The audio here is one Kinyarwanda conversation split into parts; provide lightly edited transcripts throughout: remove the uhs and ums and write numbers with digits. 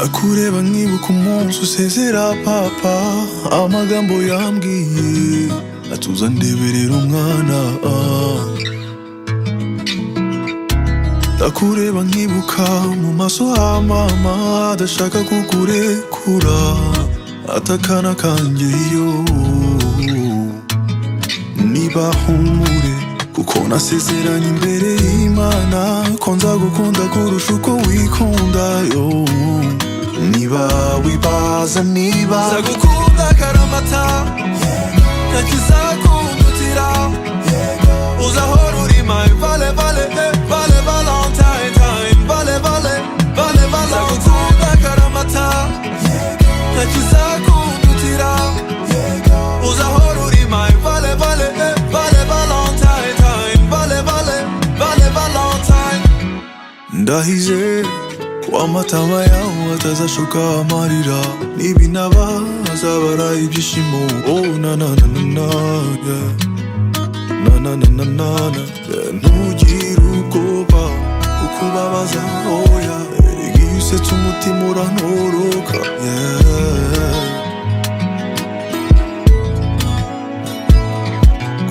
Ndakureba nkibuka umunsi usezera papa, amagambo yambwiye atuza ndeberera umwana. Ndakureba nkibuka mu maso ha mama adashaka kukurekura, atakana kanjye yo niba humure, kuko nasezeranye imbere y'Imana ko nzagukunda kurusha uko wikunda yo. Niba wibaza niba nzagukunda karamata, ntakizakundutira, uzahora uri my vale vale vale valentine time, vale vale vale valentine. Nzagukunda karamata, ntakizakundutira, uzahora uri my vale vale vale valentine time, vale vale vale valentine. Ndahize ko amatama yawe atazashoka amarira, nibinaba azabara ibyishimo. Oh na na na na na yeah. Na na na na na na yeah. Ntugire ubwoba kukubabaza oya, erega iyo usetse umutima urantoroka yeah.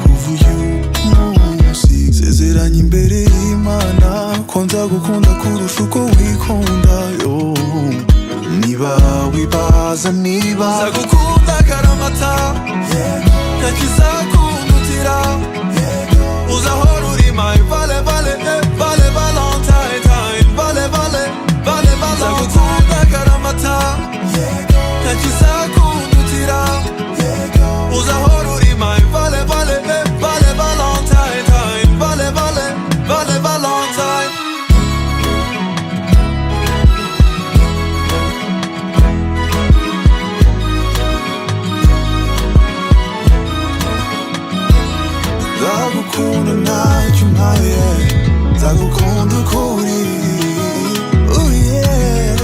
Kuva uyu munsi sezeranye imbere y'Imana ko nzagukunda kurusha uko wikunda yo. Niba wibaza niba nzagukunda karamata, ntakizakundutira, uzahora uri my vale vale vale valentine time, vale vale vale valentine. Nzagukunda karamata, ntakizakundutira, uzahora uri my vale vale vale valentine time, vale vale vale valentine. Nzagukunda ntacyo umpaye, nzagukunda ukuri oh yeah.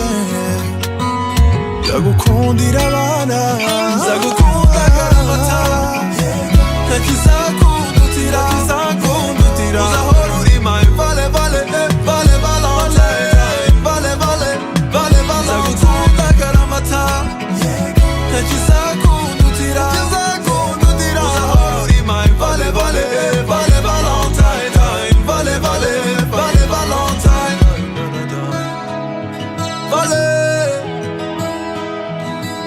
Nzagukundira abana, nzagukunda karamata, ntakizakundutira, uzahora uri my vale vale vale valentine, vale vale vale valentine. Nzagukunda karamata, ntakizakundutira, uzahora uri my vale vale vale valentine time, vale vale vale valentine. Vale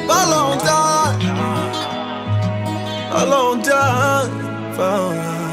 valentine, valentine.